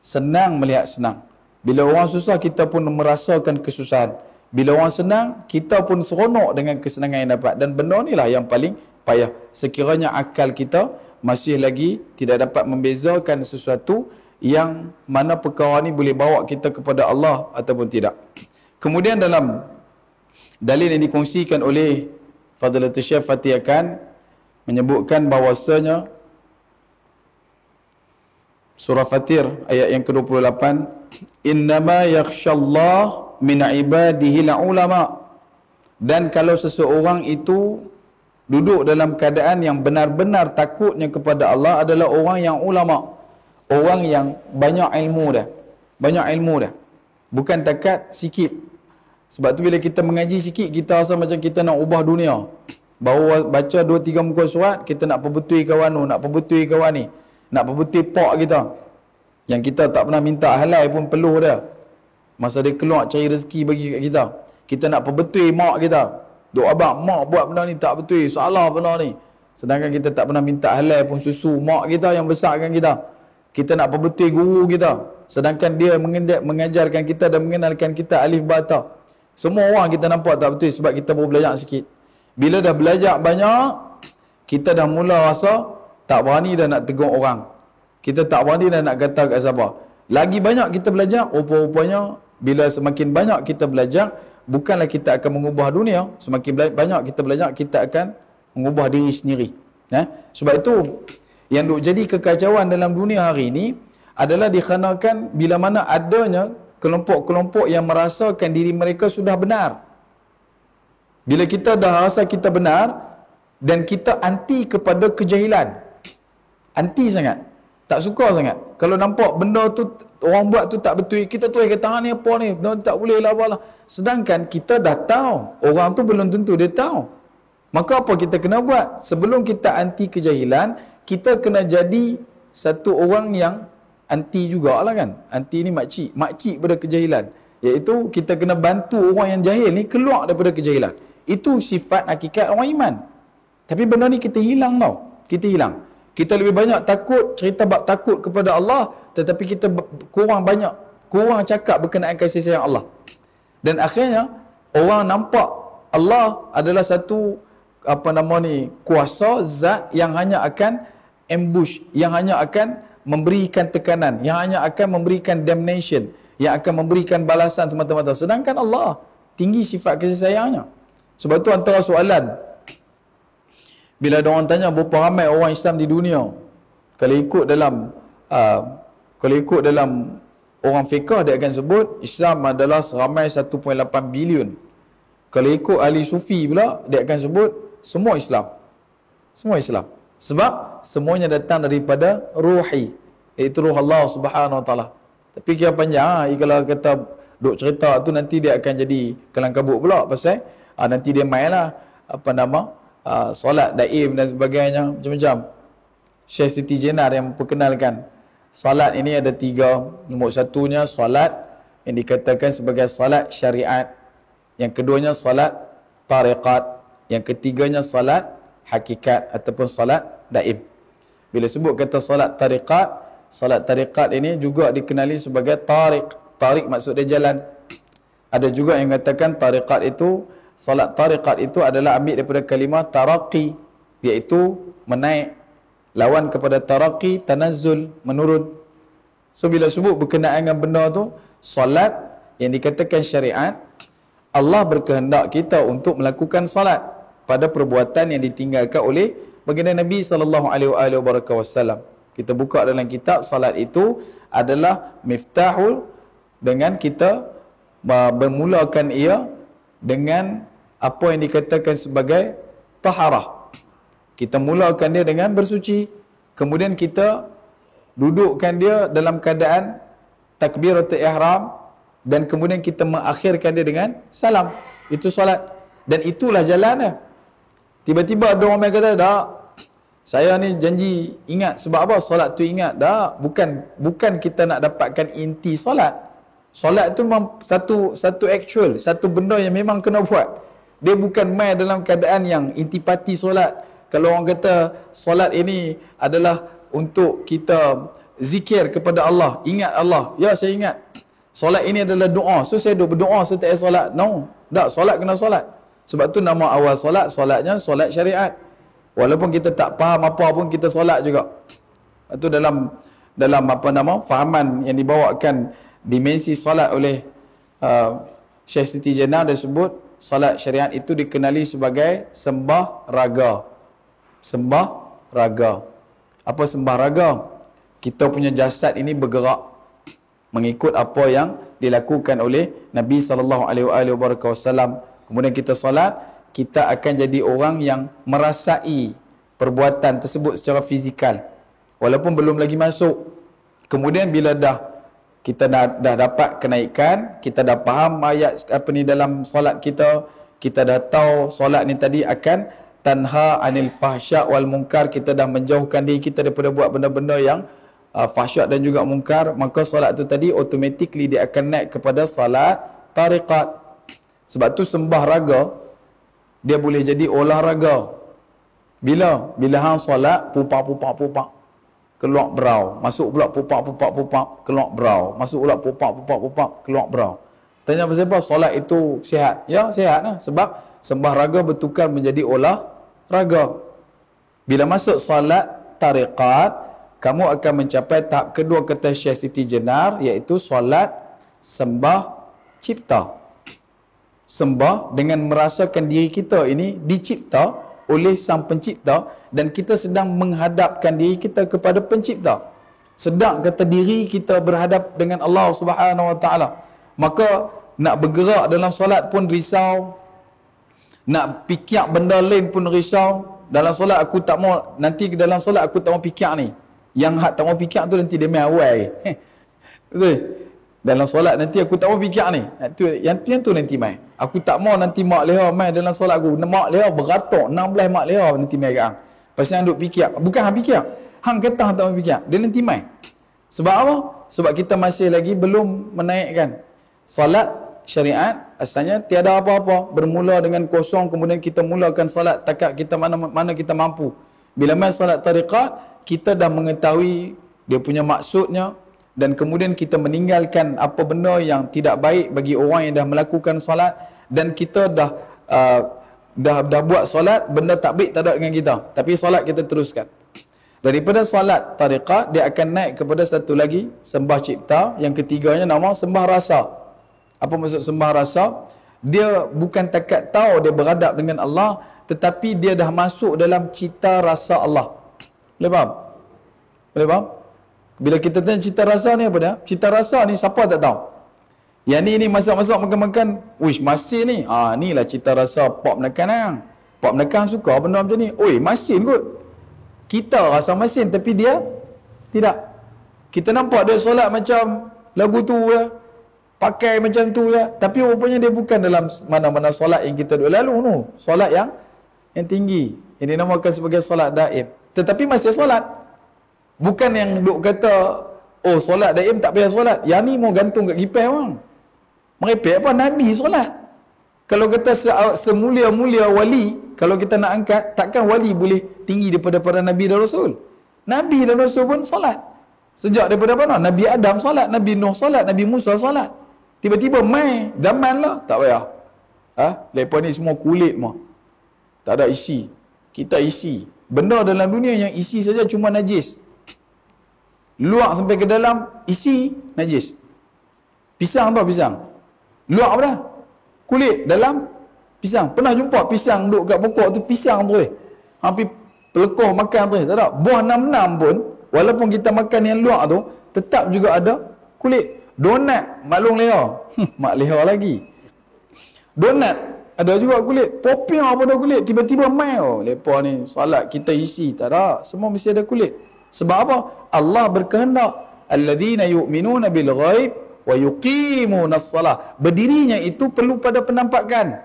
Senang melihat senang. Bila orang susah, kita pun merasakan kesusahan. Bila orang senang, kita pun seronok dengan kesenangan yang dapat. Dan benda ni lah yang paling payah. Sekiranya akal kita masih lagi tidak dapat membezakan sesuatu yang mana perkara ni boleh bawa kita kepada Allah ataupun tidak. Kemudian dalam dalil yang dikongsikan oleh Fadilatul Syekh Fatih akan menyebutkan bahawasanya surah Fatir ayat yang ke-28, innama yakhshallah min ibadihi ulama, dan kalau seseorang itu duduk dalam keadaan yang benar-benar takutnya kepada Allah adalah orang yang ulama, orang yang banyak ilmu dah, bukan takat sikit. Sebab tu bila kita mengaji sikit, kita rasa macam kita nak ubah dunia. Baru baca 2-3 muka surat, kita nak perbetui kawan tu, nak perbetui kawan ni, nak perbetui pak kita, yang kita tak pernah minta halal pun peluh dah. Masa dia keluar cari rezeki bagi kat kita, kita nak perbetui mak kita. Duk abang, mak buat benda ni tak betul, salah benda ni. Sedangkan kita tak pernah minta halal pun susu mak kita yang besarkan kita. Kita nak perbetui guru kita, sedangkan dia mengajarkan kita dan mengenalkan kita alif ba ta. Semua orang kita nampak tak betul sebab kita baru belajar sikit. Bila dah belajar banyak, kita dah mula rasa tak berani dah nak tegur orang. Kita tak berani dah nak kata kat siapa. Lagi banyak kita belajar, rupa-rupanya bila semakin banyak kita belajar, bukanlah kita akan mengubah dunia. Semakin banyak kita belajar, kita akan mengubah diri sendiri. Sebab itu yang duk jadi kekacauan dalam dunia hari ini adalah dikarenakan bila mana adanya kelompok-kelompok yang merasakan diri mereka sudah benar. Bila kita dah rasa kita benar dan kita anti kepada kejahilan, anti sangat, tak suka sangat. Kalau nampak benda tu orang buat tu tak betul, kita tuai kata ni apa ni, tak boleh lah apalah. Sedangkan kita dah tahu, orang tu belum tentu dia tahu. Maka apa kita kena buat? Sebelum kita anti kejahilan, kita kena jadi satu orang yang anti jugalah kan. Anti ni makcik pada kejahilan. Iaitu kita kena bantu orang yang jahil ni keluar daripada kejahilan. Itu sifat hakikat orang iman. Tapi benda ni kita hilang tau. Kita hilang. Kita lebih banyak takut, cerita bab takut kepada Allah, tetapi kita kurang cakap berkenaan kasih sayang Allah. Dan akhirnya orang nampak Allah adalah satu kuasa zat yang hanya akan ambush, yang hanya akan memberikan tekanan, yang hanya akan memberikan damnation, yang akan memberikan balasan semata-mata. Sedangkan Allah tinggi sifat kasih sayangnya. Sebab tu antara soalan bila ada orang tanya berapa ramai orang Islam di dunia, Kalau ikut dalam uh, kalau ikut dalam orang fiqh, dia akan sebut Islam adalah seramai 1.8 bilion. Kalau ikut ahli sufi pula, dia akan sebut semua Islam. Semua Islam. Sebab semuanya datang daripada ruhi, iaitu ruh Allah Subhanahu Wa Taala. Tapi kira panjang kalau kata duk cerita tu, nanti dia akan jadi kelang kabut pula, pasal nanti dia main lah solat daim dan sebagainya, macam-macam. Syekh Siti Jenar yang memperkenalkan salat ini ada 3. Nombor 1-nya salat yang dikatakan sebagai salat syariat, yang keduanya salat tariqat, yang ketiganya salat hakikat ataupun salat daim. Bila sebut kata salat tariqat ini juga dikenali sebagai tariq. Tariq maksud dia jalan. Ada juga yang mengatakan tariqat itu, salat tariqat itu adalah ambil daripada kalimah taraqi, iaitu menaik. Lawan kepada taraqi, tanazzul, menurun. So bila sebut berkenaan dengan benda tu, salat yang dikatakan syariat, Allah berkehendak kita untuk melakukan salat pada perbuatan yang ditinggalkan oleh baginda Nabi SAW. Kita buka dalam kitab, salat itu adalah miftahul, dengan kita bermulakan ia dengan apa yang dikatakan sebagai taharah. Kita mulakan dia dengan bersuci, kemudian kita dudukkan dia dalam keadaan takbiratul ihram, dan kemudian kita mengakhirkan dia dengan salam. Itu solat. Dan itulah jalannya. Tiba-tiba ada orang yang kata, tak, saya ni janji ingat. Sebab apa? Solat tu ingat. Tak, bukan kita nak dapatkan inti solat. Solat tu memang satu actual, satu benda yang memang kena buat. Dia bukan main dalam keadaan yang intipati solat. Kalau orang kata solat ini adalah untuk kita zikir kepada Allah, ingat Allah. Ya, saya ingat. Solat ini adalah doa. So saya duk berdoa, saya tak payah solat. No. Tak, solat kena solat. Sebab tu nama awal solatnya solat syariat. Walaupun kita tak faham apa pun, kita solat juga. Itu dalam fahaman yang dibawakan dimensi solat oleh Syekh Siti Jenar, dia sebut solat syariat itu dikenali sebagai sembah raga. Sembah raga. Apa sembah raga? Kita punya jasad ini bergerak mengikut apa yang dilakukan oleh Nabi SAW. Kemudian kita salat, kita akan jadi orang yang merasai perbuatan tersebut secara fizikal, walaupun belum lagi masuk. Kemudian bila kita dah dapat kenaikan, kita dah faham ayat dalam solat kita dah tahu solat ni tadi akan tanha anil fahsya wal munkar, kita dah menjauhkan diri kita daripada buat benda-benda yang fahsyat dan juga munkar, maka solat tu tadi automatically dia akan naik kepada salat tariqat. Sebab tu sembah raga dia boleh jadi olahraga. Bila hang solat pupak keluar berau, masuk pula pupak keluar berau, masuk pula pupak keluar berau. Tanya pasal apa? Solat itu sihat? Ya, sihat lah. Sebab sembah raga bertukar menjadi olahraga. Bila masuk solat tariqat, kamu akan mencapai tahap kedua kata Syekh Siti Jenar, iaitu solat sembah cipta. Sembah dengan merasakan diri kita ini dicipta oleh Sang Pencipta, dan kita sedang menghadapkan diri kita kepada Pencipta. Sedang kata diri kita berhadap dengan Allah Subhanahu Wa Taala. Maka nak bergerak dalam solat pun risau, nak fikir benda lain pun risau. Dalam solat aku tak mau, nanti dalam solat aku tak mau fikir ni. Yang hak tak mau fikir tu nanti dia main awal. Betul? Dalam solat nanti aku tak mau fikir ni. Yang tu nanti main. Aku tak mau nanti mak leha main dalam solat aku. Mak leha beratok 16 mak leha nanti main kat hang. Pasal hang duk fikir. Bukan hang fikir. Hang kata hang tak mau fikir. Dia nanti main. Sebab apa? Sebab kita masih lagi belum menaikkan. Solat syariat asalnya tiada apa-apa. Bermula dengan kosong, kemudian kita mulakan solat takat kita mana kita mampu. Bila main solat tariqat, kita dah mengetahui dia punya maksudnya, dan kemudian kita meninggalkan apa benda yang tidak baik bagi orang yang dah melakukan solat, dan kita dah buat solat, benda tak baik tak ada dengan kita, tapi solat kita teruskan. Daripada solat tariqat, dia akan naik kepada satu lagi, sembah cipta. Yang ketiganya nama sembah rasa. Apa maksud sembah rasa? Dia bukan takat tahu dia berhadap dengan Allah, tetapi dia dah masuk dalam cita rasa Allah. Boleh faham? Boleh faham? Bila kita tanya cita rasa ni apa dia? Cita rasa ni siapa tak tahu? Yang ni masak-masak makan-makan, wish masin ni. Ni lah cita rasa pop menekan hang. Pop menekan suka benda macam ni. Oi, masin kot. Kita rasa masin tapi dia tidak. Kita nampak dia solat macam lagu tu ya. Pakai macam tu ya. Tapi rupanya dia bukan dalam mana-mana solat yang kita duk lalu tu. Solat yang tinggi. Yang dinamakan sebagai solat daim. Tetapi masih solat. Bukan yang duk kata, oh solat daim tak payah solat. Yang ni mau gantung kat kipas orang. Merepek apa? Nabi solat. Kalau kata semulia-mulia wali, kalau kita nak angkat, takkan wali boleh tinggi daripada para Nabi dan Rasul. Nabi dan Rasul pun solat. Sejak daripada mana? Nabi Adam solat, Nabi Nuh solat, Nabi Musa solat. Tiba-tiba mai zaman lah, tak payah. Lepas ni semua kulit mah. Tak ada isi. Kita isi. Benda dalam dunia yang isi saja cuma najis. Luak sampai ke dalam, isi najis. Pisang tau, pisang. Luak apa dah? Kulit dalam pisang. Pernah jumpa pisang duduk kat pokok tu, pisang tu hampir pelekoh makan tu. Tak ada. Buah nam-nam pun, walaupun kita makan yang luak tu, tetap juga ada kulit. Donat, maklum leha. Mak leha lagi. Donat, ada juga kulit. Popiah pun ada kulit. Tiba-tiba mai. Lepas ni, salat kita isi. Tak ada. Semua mesti ada kulit. Sebab apa? Allah berkehendak. Alladzina yu'minuna bil ghaib wa yuqimuna as-salah. Berdirinya itu perlu pada penampakan.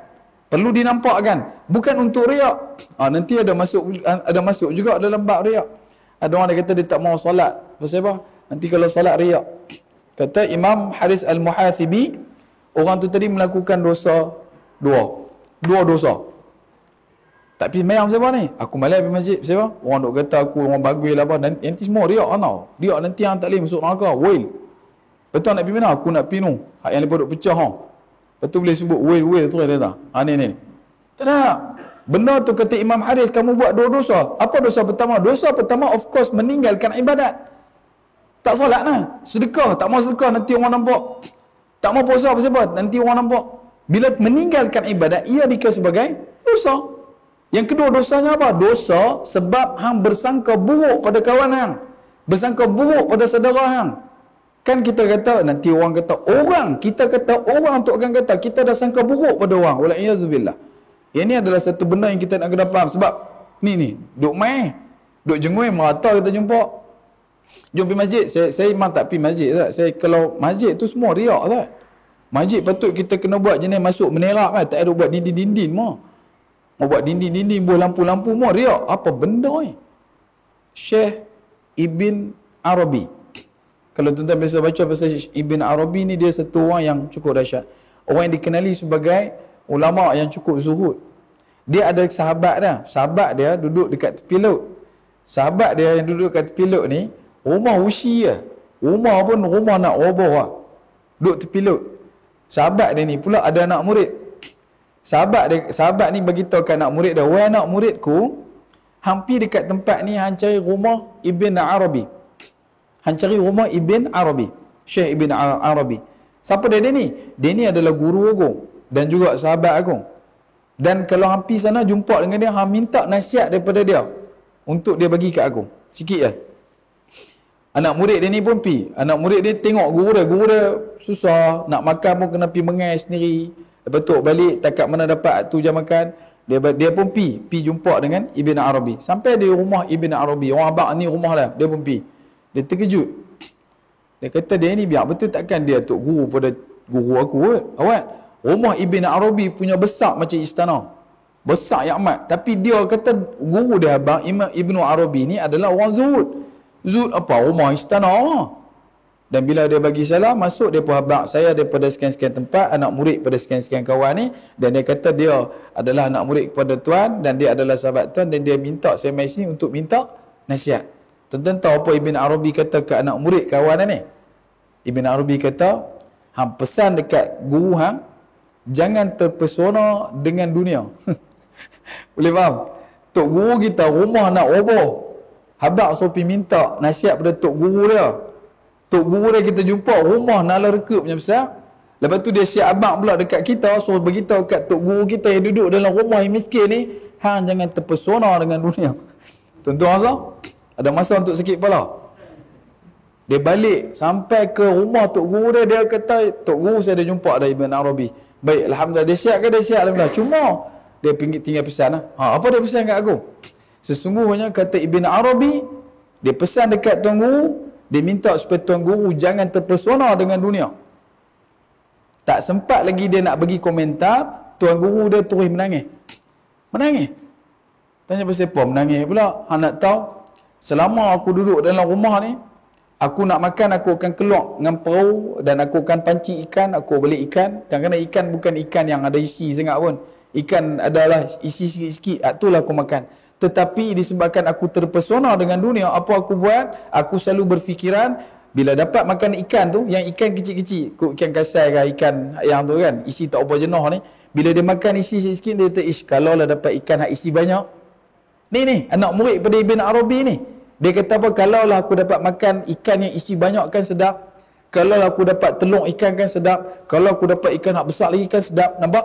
Perlu dinampakkan. Bukan untuk riak. Nanti ada masuk juga dalam bab riak. Ada orang dia kata dia tak mau solat. Pasal apa? Nanti kalau solat riak. Kata Imam Haris Al-Muhathibi, orang tu tadi melakukan dosa dua dosa. Tak pergi mayang siapa ni? Aku malas pergi masjid. Siapa? Orang duk kata aku orang bagus lah apa. Nanti semua riak tau. Riak nanti yang tak boleh masuk neraka. Wail. Betul nak pergi mana? Aku nak pergi tu. Hak yang lepas duk pecah. Betul boleh sebut wail tu dia tak? Ni. Tak ada. Benda tu kata Imam Haris, kamu buat dua dosa. Apa dosa pertama? Dosa pertama of course meninggalkan ibadat. Tak solat lah. Sedekah. Tak mau sedekah nanti orang nampak. Tak mau puasa apa sebab nanti orang nampak. Bila meninggalkan ibadat, ia dikira sebagai dosa. Yang kedua dosanya apa? Dosa sebab hang bersangka buruk pada kawan hang. Bersangka buruk pada saudara hang. Kan kita kata, nanti orang kata orang. Kita kata orang tu akan kata, kita dah sangka buruk pada orang. Walaiyazubillah. Ini adalah satu benda yang kita nak kena faham. Sebab, ni, duk main. Duk jengui, merata kita jumpa. Jom pergi masjid. Saya memang tak pergi masjid tak. Saya kalau masjid tu semua riak tak. Masjid patut kita kena buat jenis masuk menerak kan. Tak ada buat dinding-dinding mah. Mau buat dinding-dinding, buat lampu-lampu mah riak. Apa benda ni? Syekh Ibn Arabi. Kalau tuan-tuan biasa baca pasal Ibn Arabi ni, dia satu orang yang cukup dahsyat. Orang yang dikenali sebagai ulama yang cukup zuhud. Dia ada sahabat dia. Sahabat dia duduk dekat tepi laut. Sahabat dia yang duduk dekat tepi laut ni, rumah usi je. Rumah pun rumah nak roboh lah. Duduk tepi laut. Sahabat dia ni pula ada anak murid. Sahabat ni beritahu ke anak murid dia, wahai anak muridku, hampir dekat tempat ni hang cari rumah Ibn Arabi. Hang cari rumah Ibn Arabi. Syekh Ibn Arabi. Siapa dia ni? Dia ni adalah guru agung dan juga sahabat agung. Dan kalau hampir sana jumpa dengan dia, hang minta nasihat daripada dia untuk dia bagi kat aku. Sikit je. Anak murid dia ni pun pi. Anak murid dia tengok guru dia susah, nak makan pun kena pi mengai sendiri. Lepas tu balik takat mana dapat tu jam makan, dia pun pi jumpa dengan Ibn Arabi. Sampai di rumah Ibn Arabi, orang abang ni rumah dia, dia pun pi. Dia terkejut. Dia kata dia ni biar betul takkan dia tok guru pada guru aku kot. Awak, rumah Ibn Arabi punya besar macam istana. Besar yang amat. Tapi dia kata guru dia abang Imam Ibn Arabi ni adalah orang zuhud. Zuhud apa? Rumah istana. Dan bila dia bagi salam, masuk dia pun abang saya daripada sekian-sekian tempat, anak murid pada sekian-sekian kawan ni. Dan dia kata dia adalah anak murid kepada Tuan dan dia adalah sahabat Tuan dan dia minta saya mai sini untuk minta nasihat. Tuan-tuan tahu apa Ibn Arabi kata ke anak murid kawan ni? Ibn Arabi kata, hang pesan dekat guru hang, jangan terpesona dengan dunia. Boleh faham? Tok guru kita rumah nak roboh. Habaq Sopi minta nasihat pada tok guru dia. Tok guru dia kita jumpa rumah nala reka punya besar. Lepas tu dia siap abang pula dekat kita, suruh beritahu kat tok guru kita yang duduk dalam rumah yang miskin ni, hang jangan terpesona dengan dunia. Tuan-tuan rasa? Ada masa untuk sakit kepala? Dia balik sampai ke rumah Tok Guru dia, dia kata, Tok Guru saya dah jumpa dah Ibn Arabi. Baik, Alhamdulillah. Dia siap ke? Dia siap, Alhamdulillah. Cuma dia tinggal pesan lah. Apa dia pesan kat aku? Sesungguhnya kata Ibn Arabi, dia pesan dekat Tuan Guru, dia minta supaya Tuan Guru jangan terpesona dengan dunia. Tak sempat lagi dia nak bagi komentar, Tuan Guru dia terus menangis. Menangis. Tanya pasal apa menangis pula? Han nak tahu, selama aku duduk dalam rumah ni, aku nak makan, aku akan keluar dengan perahu dan aku akan pancing ikan, aku beli ikan. Kadang-kadang ikan bukan ikan yang ada isi sangat pun. Ikan adalah isi sikit-sikit, itulah aku makan. Tetapi disebabkan aku terpesona dengan dunia, apa aku buat? Aku selalu berfikiran, bila dapat makan ikan tu, yang ikan kecil-kecil, ikan kasai ke, ikan yang tu kan, isi tak apa jenuh ni, bila dia makan isi sikit-sikit, dia kata, kalau lah dapat ikan yang isi banyak. Ni, anak murid pada Ibn Arabi ni. Dia kata apa? Kalau lah aku dapat makan ikan yang isi banyak kan sedap. Kalau lah aku dapat telur ikan kan sedap. Kalau aku dapat ikan yang besar lagi kan sedap. Nampak?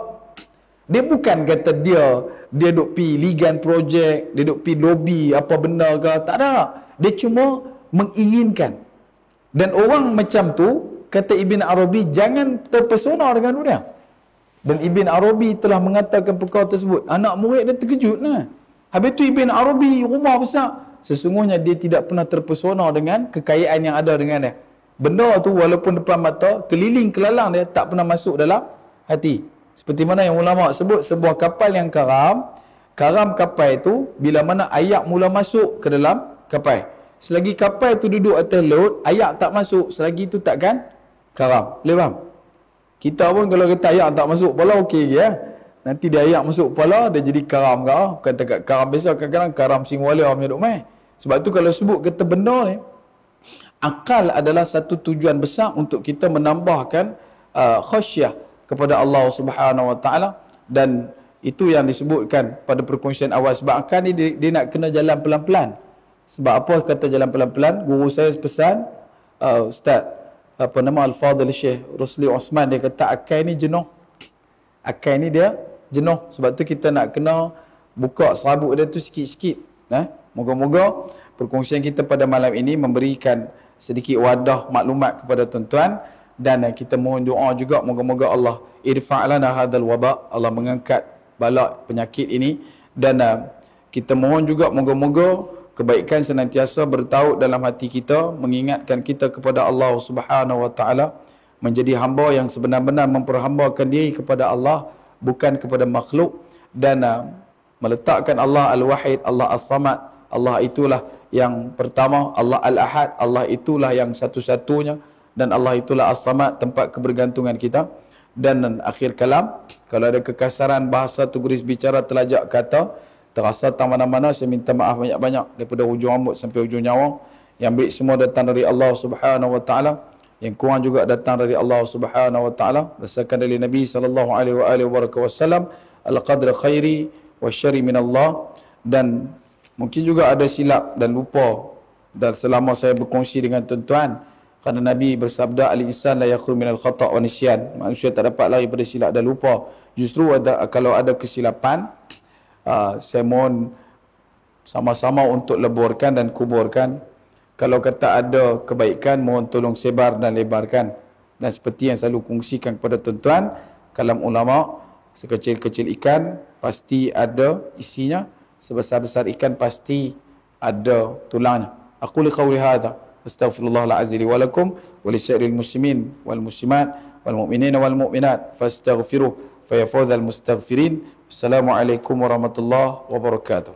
Dia bukan kata dia duk pi ligan projek, dia duk pi lobby apa benda ke, tak ada. Dia cuma menginginkan. Dan orang macam tu, kata Ibn Arabi, jangan terpesona dengan dunia. Dan Ibn Arabi telah mengatakan perkara tersebut. Anak murid dia terkejut lah. Habis tu Ibn Arabi rumah besar. Sesungguhnya dia tidak pernah terpesona dengan kekayaan yang ada dengan dia. Benda tu walaupun depan mata, keliling kelalang dia, tak pernah masuk dalam hati. Seperti mana yang ulama sebut, sebuah kapal yang karam kapal itu, bila mana ayak mula masuk ke dalam kapal. Selagi kapal itu duduk atas laut, ayak tak masuk, selagi itu takkan karam. Boleh faham? Kita pun kalau kata ayak tak masuk kepala, okey je ya. Nanti dia ayak masuk kepala, dia jadi karam ke. Bukan dekat karam biasa, kadang-kadang karam singwala punya duk main. Sebab tu kalau sebut kata benda ni, akal adalah satu tujuan besar untuk kita menambahkan khasyah kepada Allah Subhanahu Wa Taala, dan itu yang disebutkan pada perkongsian awal. Sebab akal ni dia nak kena jalan pelan-pelan. Sebab apa kata jalan pelan-pelan? Guru saya pesan, Ustaz apa nama Al-Fadhil Syekh Rusli Osman, dia kata akal ni jenuh. Akal ni dia jenuh. Sebab tu kita nak kena buka serabut dia tu sikit-sikit. Moga-moga perkongsian kita pada malam ini memberikan sedikit wadah maklumat kepada tuan-tuan, dan kita mohon doa juga moga-moga Allah irfa'lana hadzal waba, Allah mengangkat bala penyakit ini, dan kita mohon juga moga-moga kebaikan senantiasa bertaut dalam hati kita, mengingatkan kita kepada Allah Subhanahu Wa Taala, menjadi hamba yang sebenar-benar memperhambakan diri kepada Allah, bukan kepada makhluk, dan meletakkan Allah Al-Wahid, Allah As-Samad. Allah itulah yang pertama, Allah Al-Ahad, Allah itulah yang satu-satunya, dan Allah itulah As-Samad, tempat kebergantungan kita. Dan akhir kalam, kalau ada kekasaran bahasa, teguris bicara, telajak kata, terasa tak mana-mana, saya minta maaf banyak-banyak, daripada hujung rambut sampai hujung nyawa. Yang baik semua datang dari Allah Subhanahu Wa Taala, yang kurang juga datang dari Allah Subhanahu Wa Taala, berdasarkan dari Nabi sallallahu alaihi wasallam, al-qadr khairi wa syarri min Allah. Dan mungkin juga ada silap dan lupa dan selama saya berkongsi dengan tuan-tuan, kerana Nabi bersabda, al-insan la yakhru minal khata' wa nisyan, manusia tak dapat lari pada silap dan lupa. Justru kalau ada kesilapan, saya mohon sama-sama untuk leburkan dan kuburkan. Kalau kata ada kebaikan, mohon tolong sebar dan lebarkan. Dan seperti yang selalu kongsikan kepada tuan-tuan, kalam ulama, sekecil-kecil ikan pasti ada isinya, sebesar-besar ikan pasti ada tulangnya. Aku liqauli hadha astaghfirullahal azim li wa lakum wa li sa'iril muslimin wal muslimat wal mu'minina wal mu'minat fastaghfiruh fa yafuzal mustaghfirin. Assalamualaikum warahmatullahi wabarakatuh.